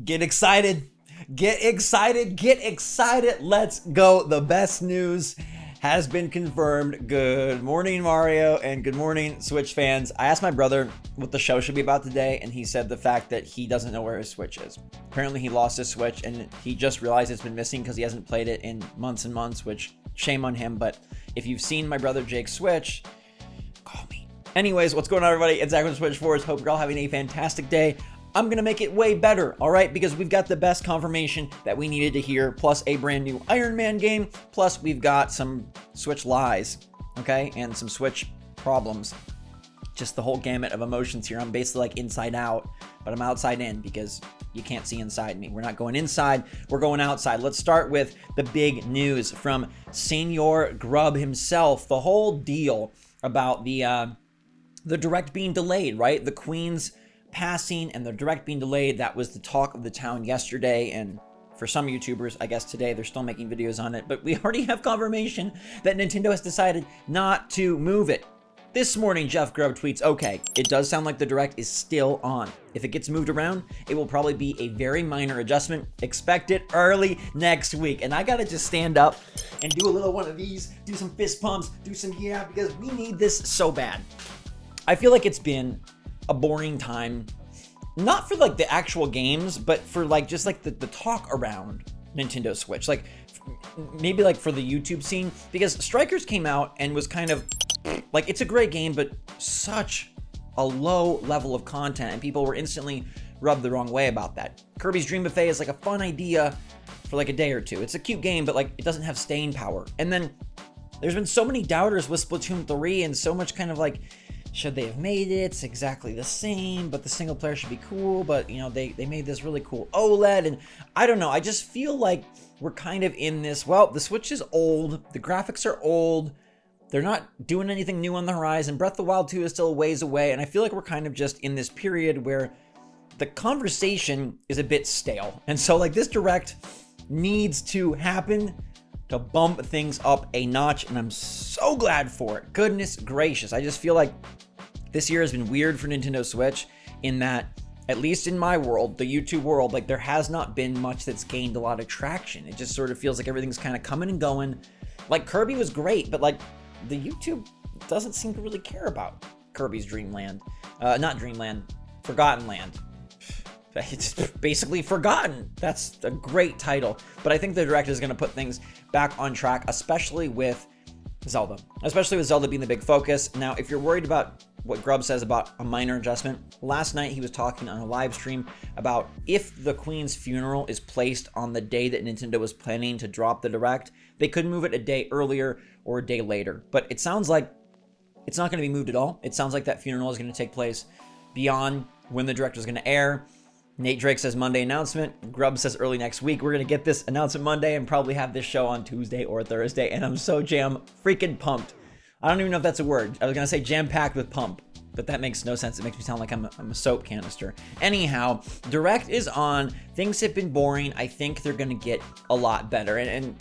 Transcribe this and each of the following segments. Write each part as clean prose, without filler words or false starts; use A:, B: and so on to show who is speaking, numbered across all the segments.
A: Get excited. Get excited. Get excited. Let's go. The best news has been confirmed. Good morning, Mario, and good morning, Switch fans. I asked my brother what the show should be about today, and he said the fact that he doesn't know where his Switch is. Apparently, he lost his Switch, and he just realized it's been missing because he hasn't played it in months and months, which shame on him. But if you've seen my brother Jake's Switch, call me. Anyways, what's going on, everybody? It's Zach from SwitchForce. Hope you're all having a fantastic day. I'm going to make it way better, all right? Because we've got the best confirmation that we needed to hear, plus a brand new Iron Man game, plus we've got some Switch lies, okay? And some Switch problems. Just the whole gamut of emotions here. I'm basically like inside out, but I'm outside in because you can't see inside me. We're not going inside, we're going outside. Let's start with the big news from Senor Grub himself. The whole deal about the Direct being delayed, right? The Queen's passing and the Direct being delayed, that was the talk of the town yesterday, and for some YouTubers, I guess today, they're still making videos on it, but we already have confirmation that Nintendo has decided not to move it. This morning, Jeff Grubb tweets, okay, it does sound like the Direct is still on. If it gets moved around, it will probably be a very minor adjustment. Expect it early next week. And I gotta just stand up and do a little one of these, do some fist pumps, do some yeah, because we need this so bad. I feel like it's been a boring time, not for like the actual games, but for like just like the talk around Nintendo Switch, like maybe like for the YouTube scene, because Strikers came out and was kind of like, it's a great game, but such a low level of content, and people were instantly rubbed the wrong way about that. Kirby's Dream Buffet is like a fun idea for like a day or two. It's a cute game, but like it doesn't have staying power. And then there's been so many doubters with Splatoon 3 and so much kind of like, should they have made it? It's exactly the same, but the single player should be cool. But, you know, they made this really cool OLED. And I don't know. I just feel like we're kind of in this, well, the Switch is old. The graphics are old. They're not doing anything new on the horizon. Breath of the Wild 2 is still a ways away. And I feel like we're kind of just in this period where the conversation is a bit stale. And so, like, this Direct needs to happen to bump things up a notch, and I'm so glad for it. Goodness gracious. I just feel like this year has been weird for Nintendo Switch in that, at least in my world, the YouTube world, like there has not been much that's gained a lot of traction. It just sort of feels like everything's kind of coming and going. Like Kirby was great, but like the YouTube doesn't seem to really care about Kirby's Dreamland. Not Dreamland, Forgotten Land. It's basically Forgotten. That's a great title. But I think the Direct is going to put things back on track, especially with Zelda. Especially with Zelda being the big focus. Now, if you're worried about what Grubb says about a minor adjustment, last night he was talking on a live stream about if the Queen's funeral is placed on the day that Nintendo was planning to drop the Direct, they could move it a day earlier or a day later. But it sounds like it's not going to be moved at all. It sounds like that funeral is going to take place beyond when the Direct is going to air. Nate Drake says Monday announcement. Grubb says early next week. We're going to get this announcement Monday and probably have this show on Tuesday or Thursday. And I'm so freaking pumped. I don't even know if that's a word. I was going to say jam-packed with pump, but that makes no sense. It makes me sound like I'm a soap canister. Anyhow, Direct is on. Things have been boring. I think they're going to get a lot better. And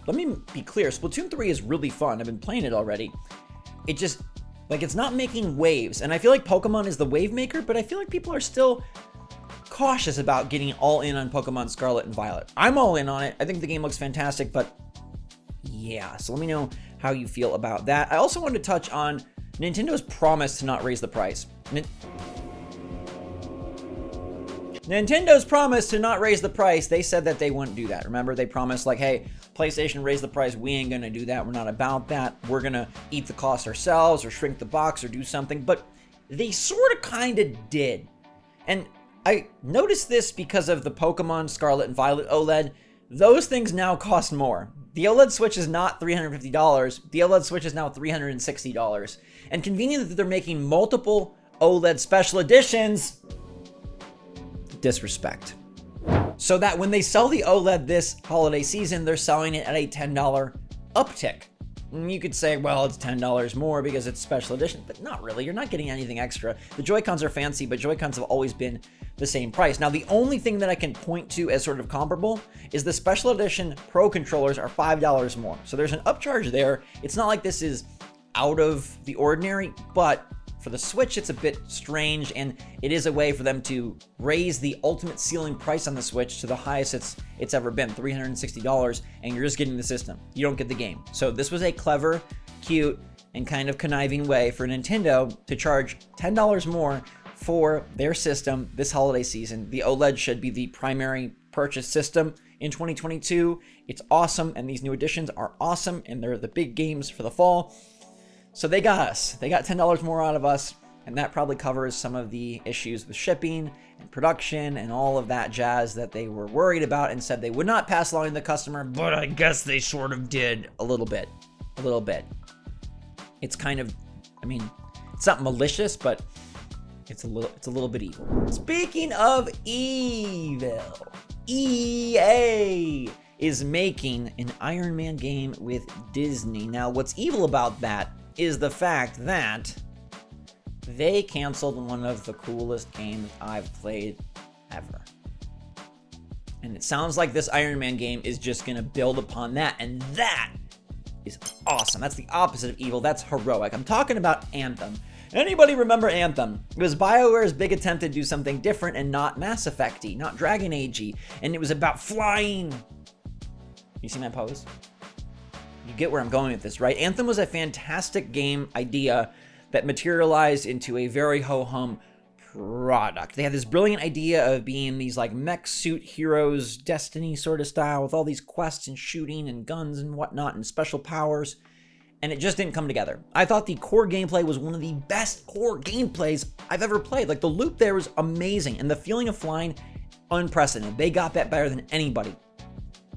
A: let me be clear. Splatoon 3 is really fun. I've been playing it already. It just, like, it's not making waves. And I feel like Pokemon is the wave maker, but I feel like people are still cautious about getting all in on Pokemon Scarlet and Violet. I'm all in on it. I think the game looks fantastic, but yeah, so let me know how you feel about that. I also wanted to touch on Nintendo's promise to not raise the price. Nintendo's promise to not raise the price. They said that they wouldn't do that. Remember, they promised like, hey, PlayStation raise the price. We ain't gonna do that. We're not about that. We're gonna eat the cost ourselves or shrink the box or do something. But they sort of kind of did. And I noticed this because of the Pokemon Scarlet and Violet OLED. Those things now cost more. The OLED Switch is not $350. The OLED Switch is now $360. And convenient that they're making multiple OLED special editions. Disrespect. So that when they sell the OLED this holiday season, they're selling it at a $10 uptick. And you could say, well, it's $10 more because it's special edition, but not really. You're not getting anything extra. The Joy-Cons are fancy, but Joy-Cons have always been the same price. Now, the only thing that I can point to as sort of comparable is the special edition Pro controllers are $5 more. So there's an upcharge there. It's not like this is out of the ordinary, but For the Switch, it's a bit strange, and it is a way for them to raise the ultimate ceiling price on the Switch to the highest it's ever been, $360, and you're just getting the system. You don't get the game. So this was a clever, cute, and kind of conniving way for Nintendo to charge $10 more for their system this holiday season. The OLED should be the primary purchase system in 2022. It's awesome, and these new additions are awesome, and they're the big games for the fall. So they got us. They got $10 more out of us, and that probably covers some of the issues with shipping and production and all of that jazz that they were worried about and said they would not pass along to the customer, but I guess they sort of did a little bit. A little bit. It's kind of, I mean, it's not malicious, but it's a little bit evil. Speaking of evil, EA is making an Iron Man game with Disney. Now, what's evil about that is the fact that they canceled one of the coolest games I've played ever. And it sounds like this Iron Man game is just gonna build upon that, and that is awesome. That's the opposite of evil. That's heroic. I'm talking about Anthem. Anybody remember Anthem? It was BioWare's big attempt to do something different and not Mass Effect-y, not Dragon Age-y, and it was about flying. You see my pose? You get where I'm going with this, right? Anthem was a fantastic game idea that materialized into a very ho-hum product. They had this brilliant idea of being these like mech suit heroes, Destiny sort of style, with all these quests and shooting and guns and whatnot and special powers, and it just didn't come together. I thought the core gameplay was one of the best core gameplays I've ever played. Like, the loop there was amazing, and the feeling of flying, unprecedented. They got that better than anybody.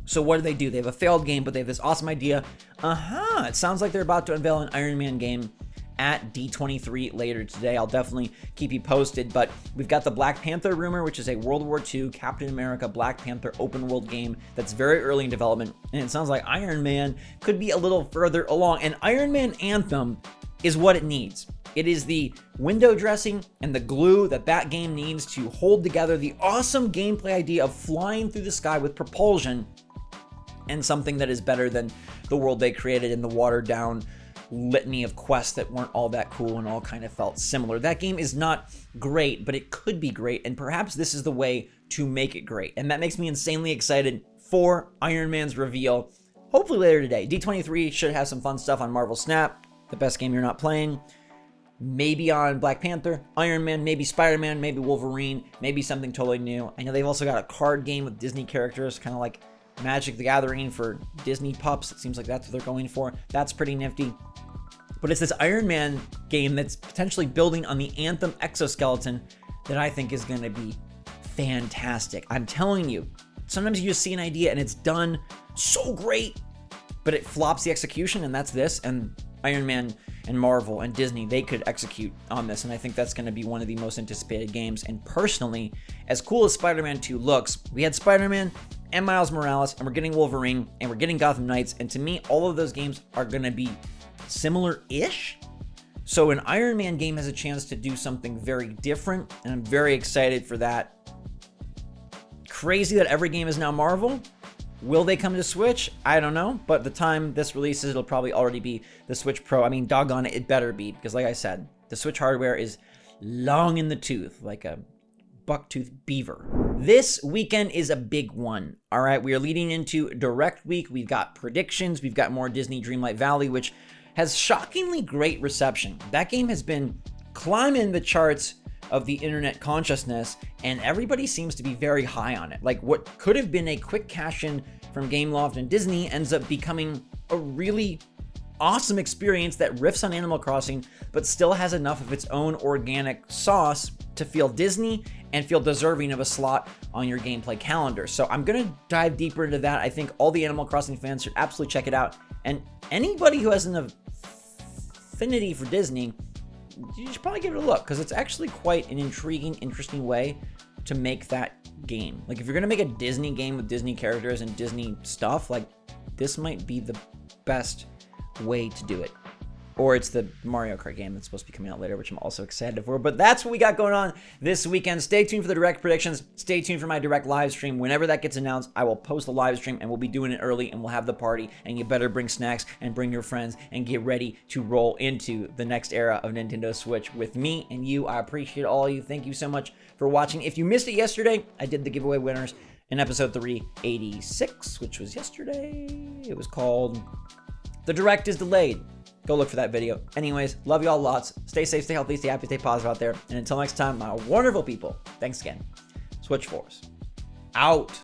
A: So what do? They have a failed game, but they have this awesome idea. It sounds like they're about to unveil an Iron Man game at D23 later today. I'll definitely keep you posted, but we've got the Black Panther rumor, which is a World War II Captain America Black Panther open world game that's very early in development, and it sounds like Iron Man could be a little further along, and Iron Man Anthem is what it needs. It is the window dressing and the glue that game needs to hold together the awesome gameplay idea of flying through the sky with propulsion, and something that is better than the world they created in the watered down litany of quests that weren't all that cool and all kind of felt similar. That game is not great, but it could be great, and perhaps this is the way to make it great. And that makes me insanely excited for Iron Man's reveal, hopefully later today. D23 should have some fun stuff on Marvel Snap, the best game you're not playing. Maybe on Black Panther, Iron Man, maybe Spider-Man, maybe Wolverine, maybe something totally new. I know they've also got a card game with Disney characters, kind of like Magic the Gathering for Disney pups. It seems like that's what they're going for. That's pretty nifty. But it's this Iron Man game that's potentially building on the Anthem exoskeleton that I think is going to be fantastic. I'm telling you, sometimes you just see an idea and it's done so great, but it flops the execution, and that's this. And Iron Man and Marvel and Disney, they could execute on this, and I think that's going to be one of the most anticipated games. And personally, as cool as Spider-Man 2 looks, we had Spider-Man and Miles Morales, and we're getting Wolverine, and we're getting Gotham Knights, and to me, all of those games are going to be similar-ish. So an Iron Man game has a chance to do something very different, and I'm very excited for that. Crazy that every game is now Marvel. Will they come to Switch? I don't know, but the time this releases, it'll probably already be the Switch Pro. I mean, doggone it, it better be, because like I said, the Switch hardware is long in the tooth, like a bucktooth beaver. This weekend is a big one. All right, we are leading into Direct Week. We've got predictions. We've got more Disney Dreamlight Valley, which has shockingly great reception. That game has been climbing the charts of the internet consciousness, and everybody seems to be very high on it. Like, what could have been a quick cash-in from Gameloft and Disney ends up becoming a really awesome experience that riffs on Animal Crossing, but still has enough of its own organic sauce to feel Disney and feel deserving of a slot on your gameplay calendar. So I'm gonna dive deeper into that. I think all the Animal Crossing fans should absolutely check it out. And anybody who has an affinity for Disney, you should probably give it a look, because it's actually quite an intriguing, interesting way to make that game. Like, if you're gonna make a Disney game with Disney characters and Disney stuff, like, this might be the best way to do it. Or it's the Mario Kart game that's supposed to be coming out later, which I'm also excited for. But that's what we got going on this weekend. Stay tuned for the direct predictions. Stay tuned for my direct live stream. Whenever that gets announced, I will post the live stream, and we'll be doing it early, and we'll have the party. And you better bring snacks and bring your friends and get ready to roll into the next era of Nintendo Switch with me and you. I appreciate all of you. Thank you so much for watching. If you missed it yesterday, I did the giveaway winners in episode 386, which was yesterday. It was called The Direct is Delayed. Go look for that video. Anyways, love you all lots. Stay safe, stay healthy, stay happy, stay positive out there. And until next time, my wonderful people, thanks again. SwitchForce out.